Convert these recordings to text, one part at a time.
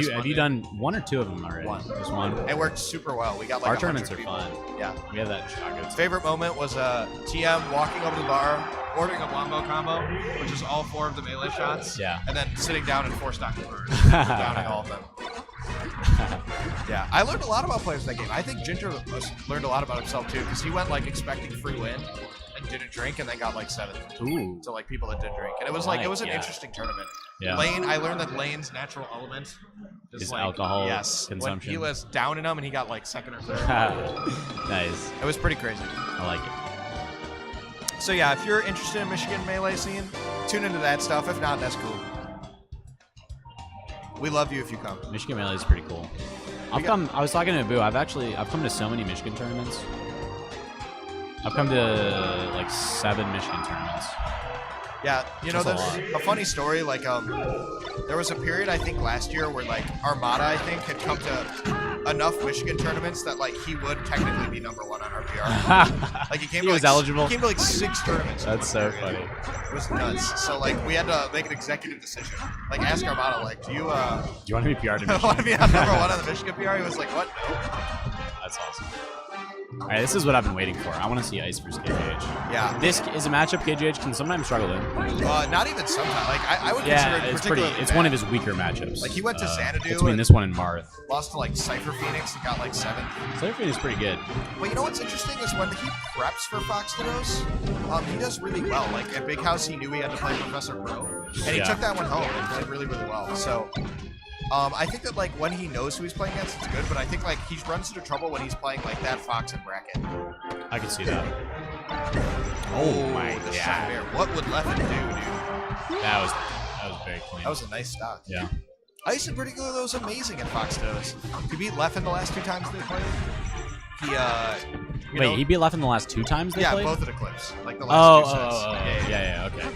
Have you done one or two of them already? One. Just one. It worked super well. We got like Our tournaments are people. fun. Yeah. We have that shotgun. Favorite moment was TM walking over to the bar, ordering a wombo combo, which is all 4 of the melee shots. Yeah. And then sitting down and 4 stocking bars, downing all of them. Yeah, I learned a lot about players in that game. I think Ginger learned a lot about himself too, because he went like expecting free win and didn't drink, and then got like 7th. Ooh. To like people that did drink, and it was like it was an Yeah. interesting tournament. Yeah. Lane, I learned that Lane's natural element Is like, alcohol yes, consumption. When he was downing him, and he got like 2nd or 3rd. Nice. It was pretty crazy. I like it. So yeah, if you're interested in Michigan melee scene, tune into that stuff. If not, that's cool. We love you if you come. Michigan Melee is pretty cool. I was talking to Boo. I've come to so many Michigan tournaments. I've come to like 7 Michigan tournaments. Yeah, you know, That's there's a funny story. Like, there was a period I think last year where like Armada, I think, had come to enough Michigan tournaments that like he would technically be #1 on RPR. Like he came. He to, was like, eligible. He came to like 6 tournaments. That's so funny. It was nuts. So like we had to make an executive decision. Like ask Armada, like, do you Do you want to be PR to want to Michigan? be on #1 on the Michigan PR? He was like, what? No. That's awesome. All right, this is what I've been waiting for. I want to see Ice versus KJH. Yeah. This is a matchup KJH can sometimes struggle in. Not even sometimes. Like I would Yeah, consider it it's pretty. particularly It's bad. one of his weaker matchups. Like he went to Xanadu between and this one and Marth. lost to like Cypher Phoenix and got like 7th. Cypher is pretty good. Well, you know what's interesting is when he preps for Fox Dinos, he does really well. Like at Big House, he knew he had to play Professor Pro, and he took that one home and played really, really well. So, I think that like when he knows who he's playing against, it's good. But I think like he runs into trouble when he's playing like that Fox and bracket. I can see that. Oh my god! What would Leffen do, dude? That was very clean. That was a nice stock. Yeah. Ice in particular, though, was amazing at Fox Dinos. He beat Leffen the last 2 times they played. He beat Leffen the last 2 times they played? Yeah, both of the clips. Like the last 2 sets. Yeah, okay.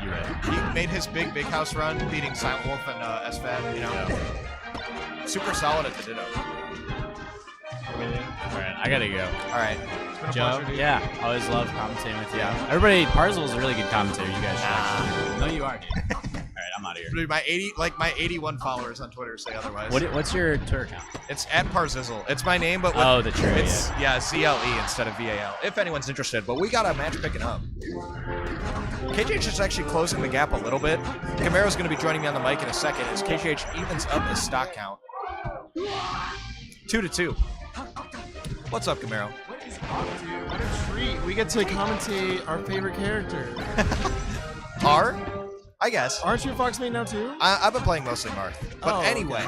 You're right. He made his big house run, beating Silent Wolf and SFAT, you know. Yeah. Super solid at the Ditto. Alright, I gotta go. Alright. Joe? Yeah, always love commentating with you. Everybody, Parzel's a really good commentator. You guys should actually. No, you are, dude. Alright, I'm out of here. Dude, my 81 followers on Twitter say otherwise. What's your Twitter account? It's @Parzizzle. It's my name, but with, the true. It's ZLE instead of VAL. If anyone's interested, but we got a match picking up. KJH is actually closing the gap a little bit. Camaro's going to be joining me on the mic in a second as KJH evens up the stock count. 2-2. What's up, Camaro? What is up, dude? What a treat. We get to commentate our favorite character. I guess. Aren't you a Fox main now, too? I've been playing mostly Marth. But anyway,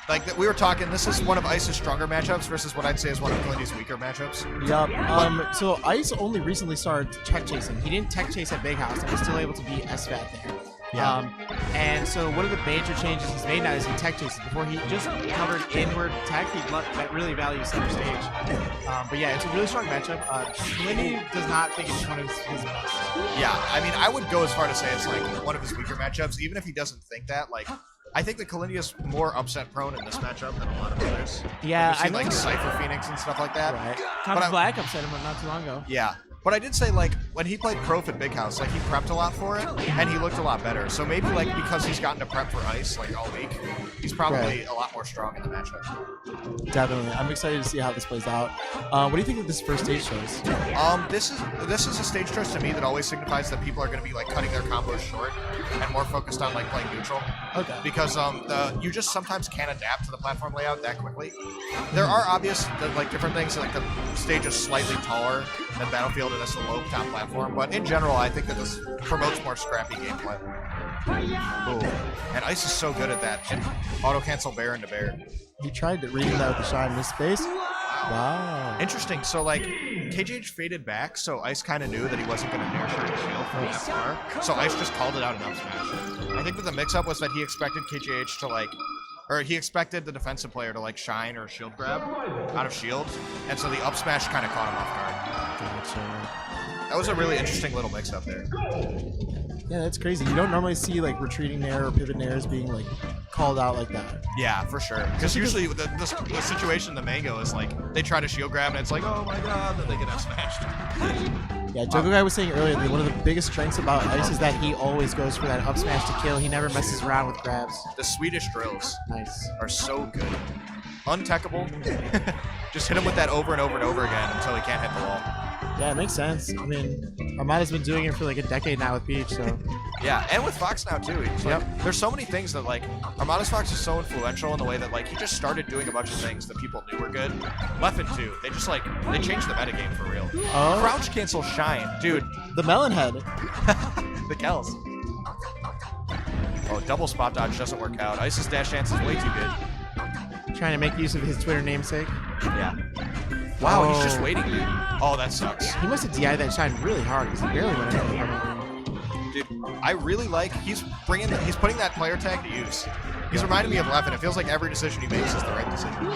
like we were talking, this is one of Ice's stronger matchups versus what I'd say is one of Kalindi's weaker matchups. Yup. So Ice only recently started tech chasing. He didn't tech chase at Big House and was still able to beat SFAT there. Yeah. And so one of the major changes he's made now is he tech chases. Before he just covered inward tech, that really values center stage. But yeah, it's a really strong matchup. Kalindi does not think it's one of his best. Yeah, I mean, I would go as far to say it's like one of his weaker matchups, even if he doesn't think that. Like, I think that Kalindi is more upset prone in this matchup than a lot of others. Yeah, I've seen like Cypher Phoenix and stuff like that. Right. Tommy Black upset him not too long ago. Yeah. But I did say, like, when he played Prof at Big House, like, he prepped a lot for it, and he looked a lot better. So maybe, like, because he's gotten to prep for Ice, like, all week, he's probably a lot more strong in the matchup. Definitely. I'm excited to see how this plays out. What do you think of this first stage choice? This is a stage choice to me that always signifies that people are going to be, like, cutting their combos short and more focused on, like, playing neutral. Okay. Because you just sometimes can't adapt to the platform layout that quickly. There are obvious, like, different things, like the stage is slightly taller than Battlefield, and it's a low top platform, but in general, I think that this promotes more scrappy gameplay. Ooh. And Ice is so good at that. And auto-cancel bear into bear. He tried to read that with the shot in his space. Wow. Interesting. So, like, KJH faded back, so Ice kind of knew that he wasn't going to nair shard his shield from that far. So Ice just called it out in up smash. I think that the mix-up was that he expected KJH to, like, or he expected the defensive player to, like, shine or shield grab out of shield, and so the up smash kind of caught him off guard. Gotcha. That was a really interesting little mix-up there. Yeah, that's crazy. You don't normally see, like, retreating nair or pivot nairs being, like, called out like that. Yeah, for sure. Because usually the situation in the Mango is, like, they try to shield grab, and it's like, oh my god, then they get up smashed. Yeah, Jogo Guy was saying earlier that one of the biggest strengths about Ice is that he always goes for that up smash to kill. He never messes around with grabs. The Swedish drills Nice. are so good. Untechable. Just hit him with that over and over and over again until he can't hit the wall. Yeah, it makes sense. I mean, Armada's been doing it for like a decade now with Peach, so. Yeah, and with Fox now too. He's like, there's so many things that like Armada's Fox is so influential in the way that like he just started doing a bunch of things that people knew were good. Leffen too. They just like they changed the metagame for real. Oh. Crouch cancel shine, dude. The melon head. The Kells. Oh, double spot dodge doesn't work out. Ice's dash dance is way too good. Trying to make use of his Twitter namesake. Yeah. Wow, he's just waiting, dude. Oh, that sucks. He must have DI'd that shine really hard because he barely went anything. Dude, I really like he's putting that player tag to use. He's reminding me of Leffen. It feels like every decision he makes is the right decision.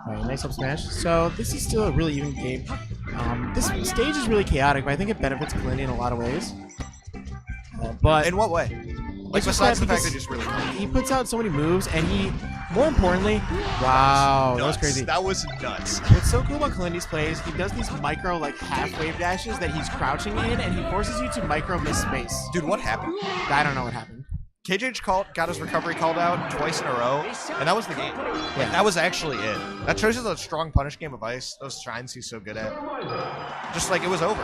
Alright, nice up smash. So this is still a really even game. This stage is really chaotic, but I think it benefits Kalini in a lot of ways. But in what way? Like besides the fact that he's really cool. He puts out so many moves, and he, more importantly, wow, that was crazy. That was nuts. What's so cool about Kalini's plays, he does these micro, like, half wave dashes that he's crouching in, and he forces you to micro miss space. Dude, what happened? I don't know what happened. KJH got his recovery called out twice in a row, and that was the game. Yeah. That was actually it. That shows you the strong punish game of Ice, those shines he's so good at. Just like, it was over.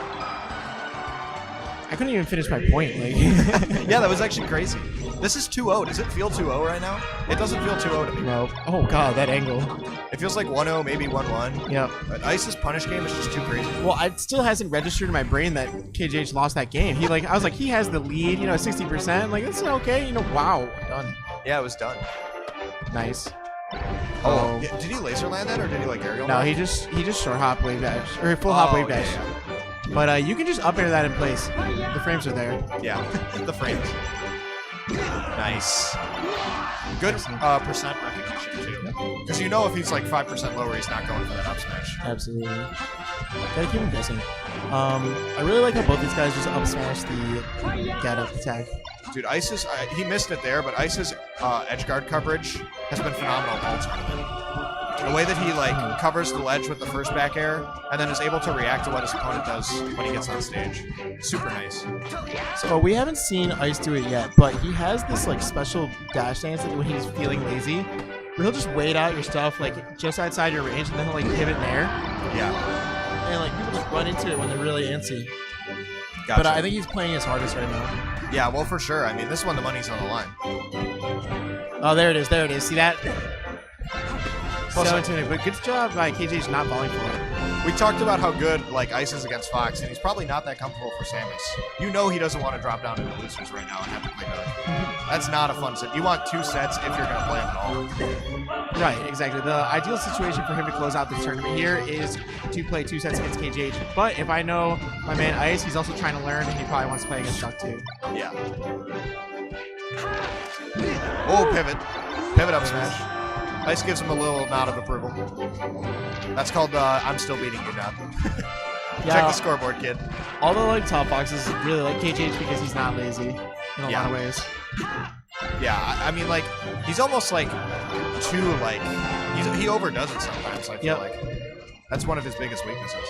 I couldn't even finish my point. Like, yeah, that was actually crazy. This is 2-0. Does it feel 2-0 right now? It doesn't feel 2-0 to me. No. Oh god, that angle. It feels like 1-0, maybe 1-1. Yep. But Ice's punish game is just too crazy. Well, it still hasn't registered in my brain that KJH lost that game. I was like, he has the lead, 60%. Like, that's okay. Wow, done. Yeah, it was done. Nice. Oh, yeah, did he laser land that, or did he like aerial? No, he just short hop wave dash or full hop wave dash. Yeah. But you can just up air that in place. The frames are there. Yeah, the frames. Nice. Good percent recognition too. Because if he's like 5% lower, he's not going for that up smash. Absolutely. Gotta keep him guessing. I really like how both these guys just up smash the get up attack. Dude, Ice's he missed it there, but Ice's edge guard coverage has been phenomenal all tournament. The way that he covers the ledge with the first back air and then is able to react to what his opponent does when he gets on stage. Super nice. So we haven't seen Ice do it yet, but he has this special dash dance that when he's feeling lazy, where he'll just wait out your stuff just outside your range and then he'll pivot in air. Yeah. And people just run into it when they're really antsy. Gotcha. But I think he's playing his hardest right now. Yeah, well for sure. I mean, this one the money's on the line. Oh, there it is. There it is. See that? Well, so intimidating, but good job by KJH not falling for it. We talked about how good Ice is against Fox, and he's probably not that comfortable for Samus. He doesn't want to drop down into losers right now and have to play Doug. That's not a fun set. You want 2 sets if you're going to play them at all. Right, exactly. The ideal situation for him to close out this tournament here is to play 2 sets against KJH. But if I know my man Ice, he's also trying to learn, and he probably wants to play against Duck too. Yeah. Oh, pivot. Pivot up smash. Ice gives him a little nod of approval. That's called I'm still beating you nod. Check the scoreboard, kid. All the top boxes really like KJH because he's not lazy in a lot of ways. Yeah, I mean he's almost too he overdoes it sometimes. I feel like that's one of his biggest weaknesses.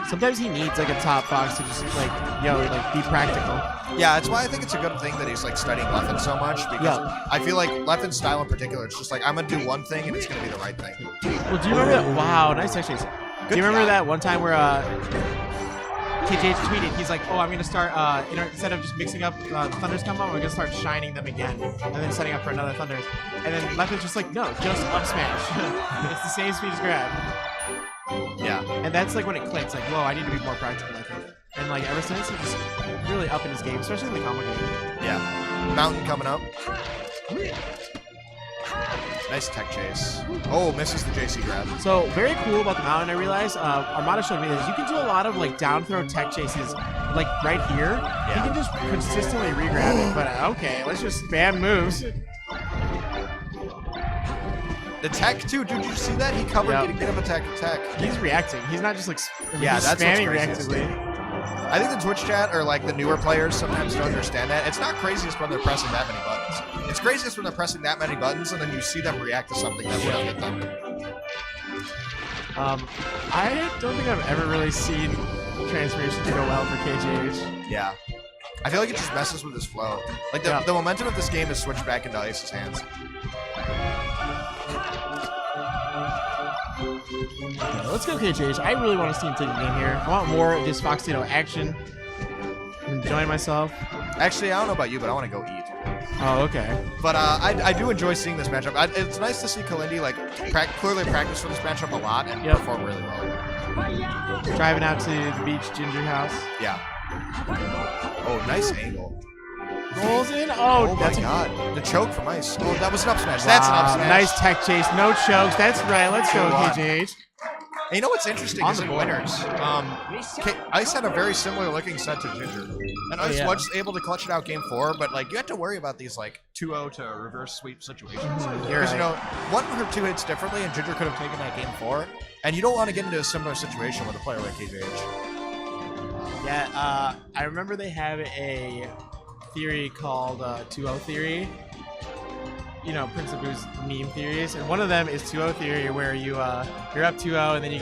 Sometimes he needs a top box to just be practical. Yeah, that's why I think it's a good thing that he's studying Leffen so much because I feel like Leffen's style in particular, it's just I'm gonna do one thing and it's gonna be the right thing. Well, do you remember that? Wow, nice actually. Do you remember that one time where KJH tweeted, he's like, I'm gonna start instead of just mixing up Thunder's combo, we're gonna start shining them again and then setting up for another Thunder's. And then Leffen's just no, just up smash. It's the same speed as grab. Yeah. And that's when it clicks, whoa, I need to be more practical, I think. And ever since, he's really up in his game, especially in the combo game. Yeah. Mountain coming up. Nice tech chase. Oh, misses the JC grab. So very cool about the mountain, I realize. Armada showed me this. You can do a lot of down throw tech chases right here. Yeah. You can just consistently re-grab it. But okay, let's just spam moves. The tech too, dude. Did you see that? He covered getting get up attack. He's reacting. He's not just that's spamming reactively. I think the Twitch chat or the newer players sometimes don't understand that. It's not craziest when they're pressing that many buttons. It's craziest when they're pressing that many buttons and then you see them react to something that would have hit them. I don't think I've ever really seen transformations go well for KJH. Yeah. I feel like it just messes with his flow. Like, the momentum of this game is switched back into Ice's hands. Okay, let's go KJH. I really want to see him take the game here. I want more of this Foxito action. I'm enjoying myself. Actually, I don't know about you, but I want to go eat. Oh, okay. But I do enjoy seeing this matchup. It's nice to see Kalindi like clearly practice for this matchup a lot and perform really well. Driving out to the beach ginger house. Yeah. Oh, nice angle. Rolls in. Oh, my God. The choke from Ice. Oh, that was an up smash. Wow. That's an up smash. Nice tech chase. No chokes. That's right. Let's go, KJH. And you know what's interesting is in winners, Ice had a very similar looking set to Ginger. And Ice was able to clutch it out game 4, but like you had to worry about these like 2-0 to reverse sweep situations. Because you know, one or two hits differently and Ginger could have taken that game 4. And you don't want to get into a similar situation with a player like KJH. Yeah, I remember they have a theory called 2-0 theory. You know, Prince of Boo's meme theories, and one of them is 2-0 theory, where you're up 2-0 and then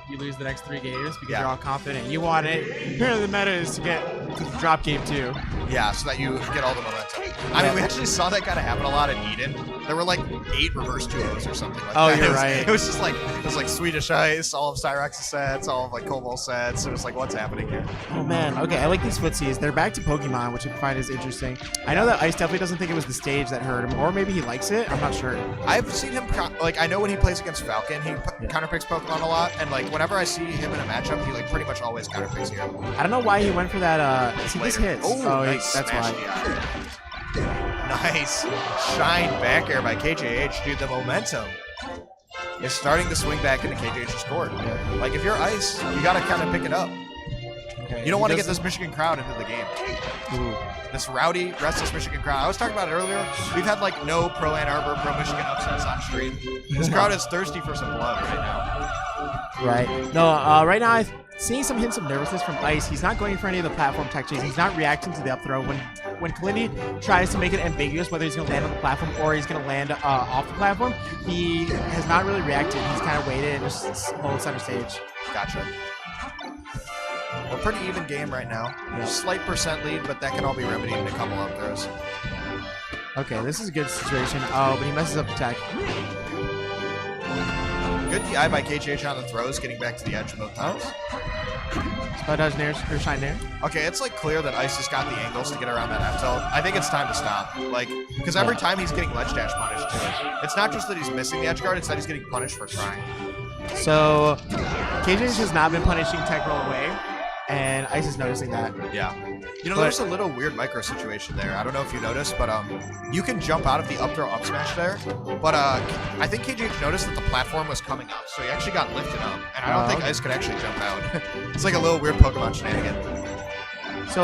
you lose the next 3 games because you're all confident and you want it. Apparently the meta is to drop game 2. Yeah, so that you get all the momentum. I mean, we actually saw that kind of happen a lot in Eden. There were like 8 reverse 2-0s or something like that. Oh, you're right. It was just like, it was like Swedish Ice, all of Cyrex's sets, all of like Cobalt sets. It was like, what's happening here? Oh man, okay, I like these footsies. They're back to Pokemon, which I find is interesting. I know that Ice definitely doesn't think it was the stage that hurt him, or maybe he likes it. I'm not sure. I've seen him, like, I know when he plays against Falcon, he counterpicks Pokemon a lot, and like, whenever I see him in a matchup, he like pretty much always counterpicks here. I don't know why he went for that, see, this hits. Oh, nice that's why. Nice shine back air by KJH, dude. The momentum is starting to swing back into KJH's court. Like, if you're Ice, you gotta kind of pick it up. Okay, you don't want to get this Michigan crowd into the game. Ooh. This rowdy, restless Michigan crowd. I was talking about it earlier. We've had like no pro Ann Arbor, pro Michigan upsets on stream. This crowd is thirsty for some blood right now. Right. No, right now I'm seeing some hints of nervousness from Ice. He's not going for any of the platform tech chases. He's not reacting to the up throw. When Kalindi tries to make it ambiguous whether he's going to land on the platform or he's going to land off the platform, he has not really reacted. He's kind of waited and just hold center stage. Gotcha. A pretty even game right now. Slight percent lead, but that can all be remedied in a couple up throws. Okay, this is a good situation. Oh, but he messes up the tech. Good DI by KJH on the throws, getting back to the edge both times. Spot dodge nair, or shine nair. Okay, it's like clear that Ice has got the angles to get around that F tilt. I think it's time to stop. Like, because every time he's getting ledge dash punished too. It's not just that he's missing the edge guard, it's that he's getting punished for trying. So, KJH has not been punishing tech roll away, and Ice is noticing that. Yeah. You know, there's a little weird micro situation there. I don't know if you noticed, but you can jump out of the up throw up smash there. But I think KJH noticed that the platform was coming up, so he actually got lifted up. And I don't think Ice could actually jump out. It's like a little weird Pokemon shenanigan. So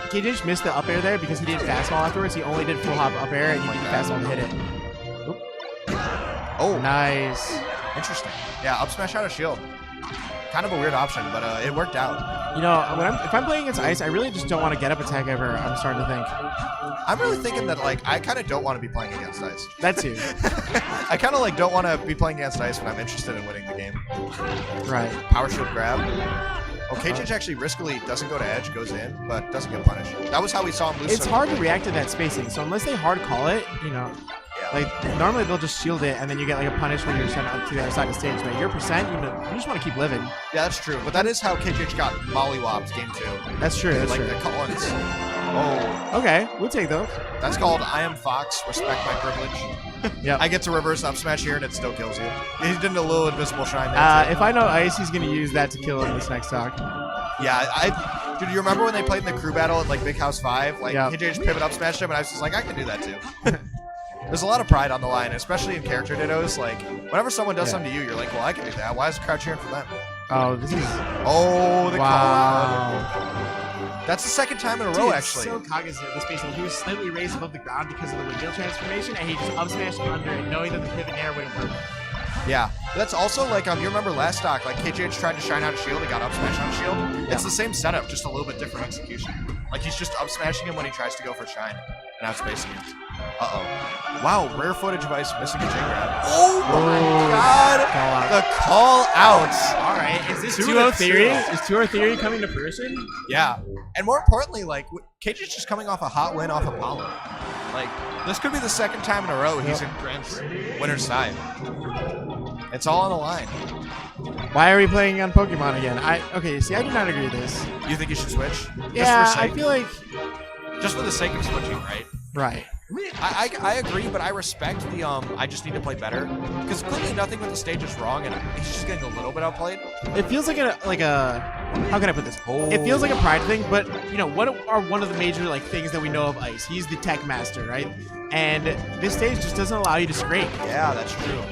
KJH missed the up air there because he did fastball afterwards. He only did full hop up air, and he did fastball to hit it. Oop. Oh, nice. Interesting. Yeah, up smash out of shield. Kind of a weird option, but it worked out. You know, if I'm playing against Ice, I really just don't want to get up attack ever. I'm starting to think. I'm really thinking that, like, I kind of don't want to be playing against Ice. That's you. I kind of, like, don't want to be playing against Ice when I'm interested in winning the game. Right. Power shield grab. Oh, KJH actually riskily doesn't go to edge, goes in, but doesn't get punished. That was how we saw him lose. It's hard to react to that spacing, so unless they hard call it, you know. Like, normally they'll just shield it, and then you get, like, a punish when you're sent up to the other side of the stage. But your percent, you just want to keep living. Yeah, that's true. But that is how KJH got mollywopped game 2. That's true, that's like true. The Collins. Oh. Okay, we'll take those. That's called I am Fox, respect my privilege. Yep. I get to reverse up smash here, and it still kills you. He did a little invisible shine there, if I know Ice, he's going to use that to kill him this next stock. Yeah, dude, you remember when they played in the crew battle at, like, Big House 5? Like, KJH pivot up smashed him, and I was just like, I can do that, too. There's a lot of pride on the line, especially in character dittos. Like, whenever someone does something to you, you're like, well, I can do that. Why is the crowd cheering for them? Oh, this is... Oh, the call wow. out. That's the second time in a row, actually. So cognizant of the spacing. He was slightly raised above the ground because of the windmill transformation, and he just up smashed under it, knowing that the pivot air wouldn't work. Yeah, that's also like, you remember last stock, like KJH tried to shine out a shield, he got up smash on shield. Yeah. It's the same setup, just a little bit different execution. Like, he's just up smashing him when he tries to go for shine. and outspacing him. Uh-oh. Wow, rare footage of Ice missing a J-grab. Oh my god! The call outs. All right, is this 2-0 2-0 theory? Is 2-0 theory coming to fruition? Yeah. And more importantly, like, KJH is coming off a hot win off Apollo. Like, this could be the second time in a row he's in Grant's winner's side. It's all on the line. Why are we playing on Pokemon again? Okay, see, I do not agree with this. You think you should switch? Yeah, just for I sake, feel like... just for the sake of switching, right? Right. I agree, but I respect the I just need to play better, because clearly nothing with the stage is wrong, and he's just getting a little bit outplayed. It feels like a how can I put this? It feels like a pride thing, but you know what are one of the major like things that we know of Ice? He's the tech master, right? And this stage just doesn't allow you to scrape. Yeah, that's true.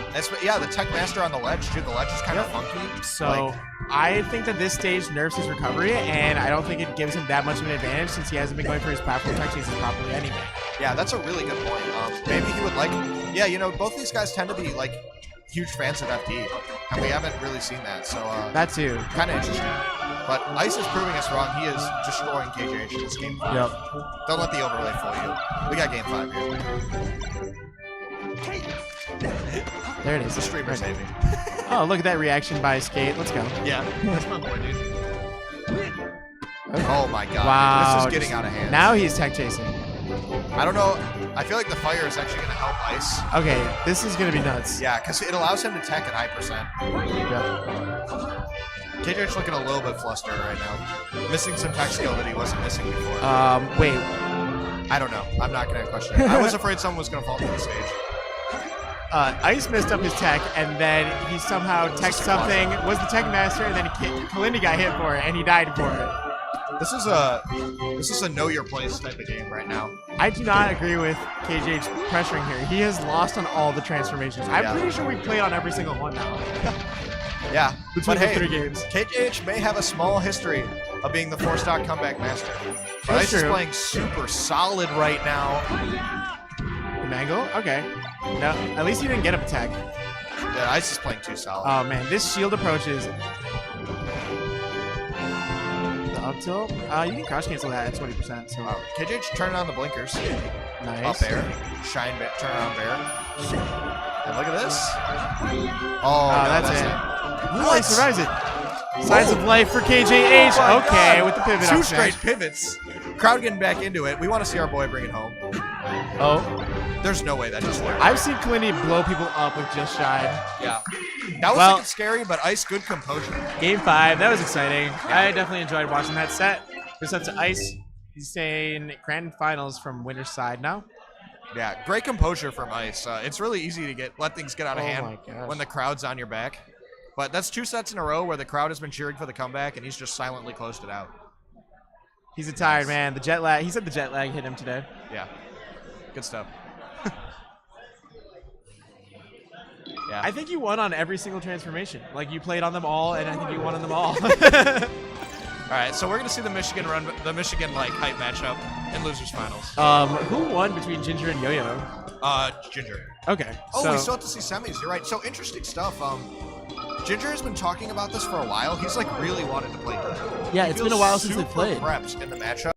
Yeah, the tech master on the ledge too. The ledge is kind of funky. So I think that this stage nerfs his recovery, and I don't think it gives him that much of an advantage since he hasn't been going for his platform tech chases properly anyway. Yeah, that's a really good point. Maybe he would like. Yeah, you know, both these guys tend to be like huge fans of FD, and we haven't really seen that. So that too, kind of interesting. But Ice is proving us wrong. He is destroying KJH in this game 5. Yep. Don't let the overlay fool you. We got game 5 here. There it is. The streamer saving. Oh, look at that reaction by Skate. Let's go. Yeah, that's my boy, dude. Okay. Oh my god. Wow. This is getting out of hand. Now he's tech chasing. I don't know. I feel like the fire is actually going to help Ice. Okay, this is going to be nuts. Yeah, because it allows him to tech at high percent. Yep. KJ's looking a little bit flustered right now. Missing some tech skill that he wasn't missing before. Wait. I don't know. I'm not going to question it. I was afraid someone was going to fall through the stage. Ice messed up his tech, and then he somehow teched something, was the tech master, and then Kalindi got hit for it, and he died for it. This is a know your place type of game right now. I do not agree with KJH pressuring here. He has lost on all the transformations. I'm pretty sure we've played on every single one now. Yeah, between but the 3 games. KJH may have a small history of being the 4-stock comeback master. But Ice is playing super solid right now. Mango? Okay. No, at least he didn't get up tech. Yeah, Ice is playing too solid. Oh man, this shield approach is the up tilt. You can crouch cancel that at 20%. So KJH turning on the blinkers. Nice. Up air, shine, turn around bear. And look at this. Oh, no, that's it. What? He survives it. Signs of life for KJH. Oh okay, God. with the pivot. Two straight pivots. Crowd getting back into it. We want to see our boy bring it home. Oh. There's no way that just worked. I've seen Kalindi blow people up with just shine. Yeah. That was looking scary, but Ice, good composure. Game 5, that was exciting. I definitely enjoyed watching that set. Good set to Ice. He's staying grand finals from winner's side now. Yeah, great composure from Ice. It's really easy to let things get out of hand when the crowd's on your back. But that's 2 sets in a row where the crowd has been cheering for the comeback, and he's just silently closed it out. He's a tired man. The jet lag. He said the jet lag hit him today. Yeah. Good stuff. Yeah. I think you won on every single transformation. Like, you played on them all, and I think you won on them all. All right, so we're going to see the Michigan like hype matchup in losers finals. Who won between Ginger and Yo-Yo? Ginger. Okay. Oh, we still have to see semis. You're right. So interesting stuff. Ginger has been talking about this for a while. He's like really wanted to play. Yeah, it's been a while since they played. Prepped in the matchup.